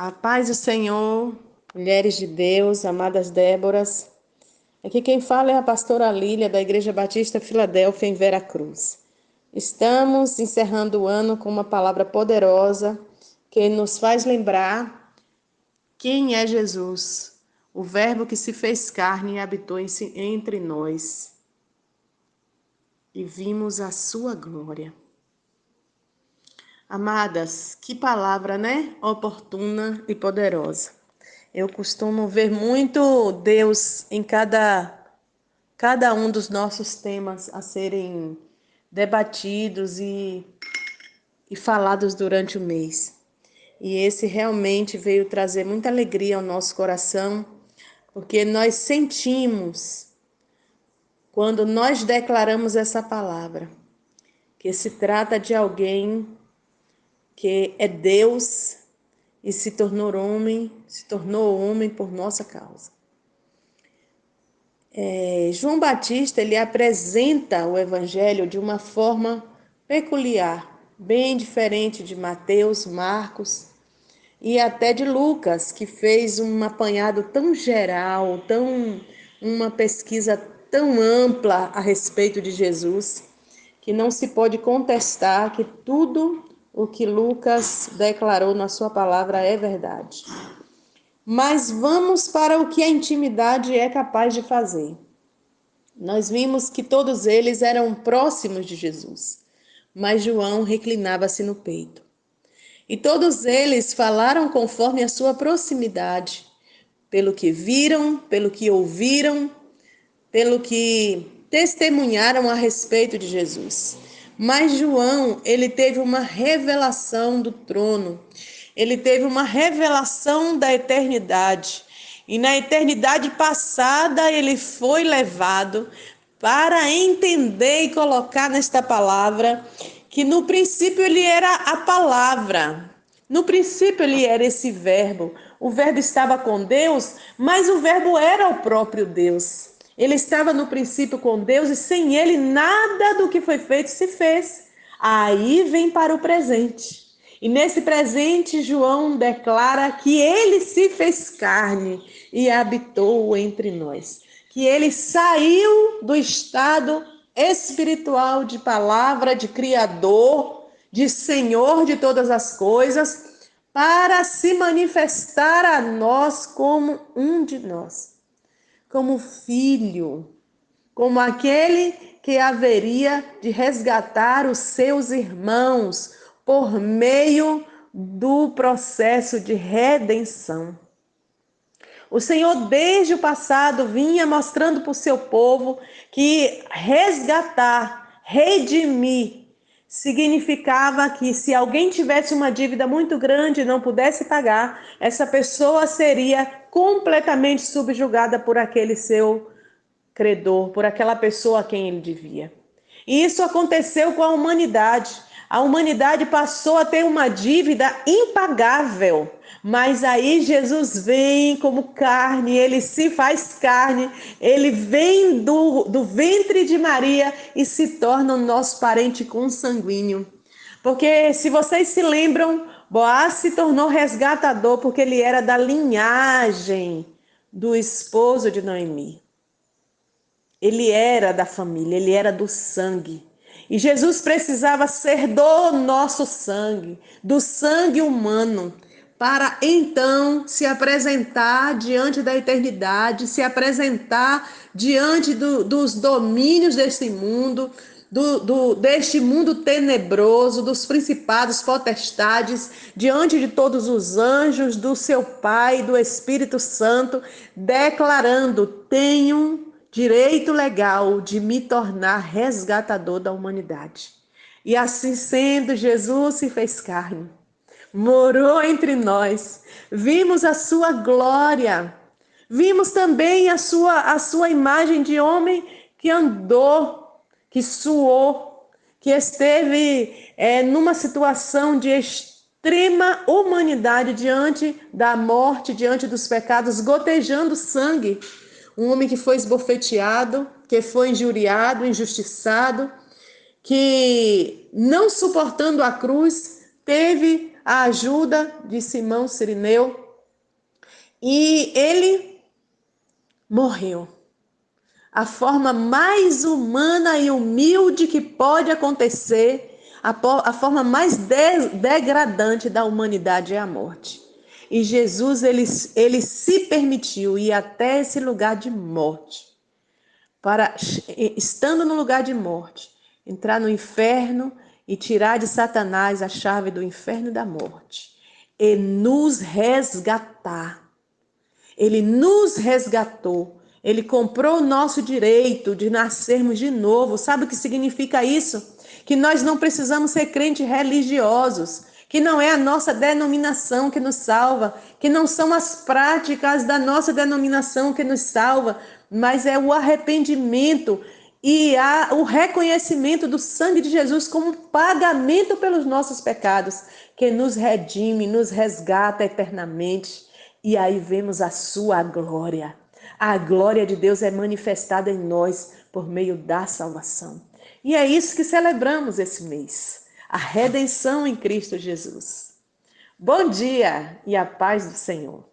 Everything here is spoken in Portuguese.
A paz do Senhor, mulheres de Deus, amadas Déboras. Aqui quem fala é a pastora Lília, da Igreja Batista Filadélfia, em Veracruz. Estamos encerrando o ano com uma palavra poderosa que nos faz lembrar quem é Jesus, o Verbo que se fez carne e habitou entre nós. E vimos a sua glória. Amadas, que palavra, né? Oportuna e poderosa. Eu costumo ver muito Deus em cada um dos nossos temas a serem debatidos e falados durante o mês. E esse realmente veio trazer muita alegria ao nosso coração, porque nós sentimos, quando nós declaramos essa palavra, que se trata de alguém que é Deus e se tornou homem por nossa causa. João Batista, ele apresenta o evangelho de uma forma peculiar, bem diferente de Mateus, Marcos e até de Lucas, que fez um apanhado tão geral, uma pesquisa tão ampla a respeito de Jesus, que não se pode contestar que tudo o que Lucas declarou na sua palavra é verdade. Mas vamos para o que a intimidade é capaz de fazer. Nós vimos que todos eles eram próximos de Jesus, mas João reclinava-se no peito. E todos eles falaram conforme a sua proximidade, pelo que viram, pelo que ouviram, pelo que testemunharam a respeito de Jesus. Mas João, ele teve uma revelação do trono, ele teve uma revelação da eternidade. E na eternidade passada ele foi levado para entender e colocar nesta palavra que no princípio ele era a palavra. No princípio ele era esse verbo. O verbo estava com Deus, mas o verbo era o próprio Deus. Ele estava no princípio com Deus e sem ele nada do que foi feito se fez. Aí vem para o presente. E nesse presente, João declara que ele se fez carne e habitou entre nós. Que ele saiu do estado espiritual de palavra, de Criador, de Senhor de todas as coisas, para se manifestar a nós como um de nós, como filho, como aquele que haveria de resgatar os seus irmãos por meio do processo de redenção. O Senhor, desde o passado, vinha mostrando para o seu povo que resgatar, redimir, significava que se alguém tivesse uma dívida muito grande e não pudesse pagar, essa pessoa seria completamente subjugada por aquele seu credor, por aquela pessoa a quem ele devia. E isso aconteceu com a humanidade. A humanidade passou a ter uma dívida impagável. Mas aí Jesus vem como carne, ele se faz carne, ele vem do ventre de Maria e se torna o nosso parente consanguíneo. Porque se vocês se lembram, Boaz se tornou resgatador porque ele era da linhagem do esposo de Noemi. Ele era da família, ele era do sangue. E Jesus precisava ser do nosso sangue, do sangue humano, para então se apresentar diante da eternidade, se apresentar diante dos domínios desse mundo, deste mundo tenebroso, dos principados, potestades, diante de todos os anjos, do seu Pai, do Espírito Santo, declarando: tenho direito legal de me tornar resgatador da humanidade. E assim sendo, Jesus se fez carne, morou entre nós, vimos a sua glória, vimos também a sua imagem de homem que andou, que suou, que esteve numa situação de extrema humanidade diante da morte, diante dos pecados, gotejando sangue. Um homem que foi esbofeteado, que foi injuriado, injustiçado, que não suportando a cruz, teve a ajuda de Simão Cirineu e ele morreu. A forma mais humana e humilde que pode acontecer, a forma mais degradante da humanidade é a morte. E Jesus, ele se permitiu ir até esse lugar de morte, para, estando no lugar de morte, entrar no inferno e tirar de Satanás a chave do inferno e da morte, e nos resgatar. Ele nos resgatou. Ele comprou o nosso direito de nascermos de novo. Sabe o que significa isso? Que nós não precisamos ser crentes religiosos, que não é a nossa denominação que nos salva, que não são as práticas da nossa denominação que nos salva, mas é o arrependimento e o reconhecimento do sangue de Jesus como pagamento pelos nossos pecados, que nos redime, nos resgata eternamente. E aí vemos a sua glória. A glória de Deus é manifestada em nós por meio da salvação. E é isso que celebramos esse mês. A redenção em Cristo Jesus. Bom dia e a paz do Senhor.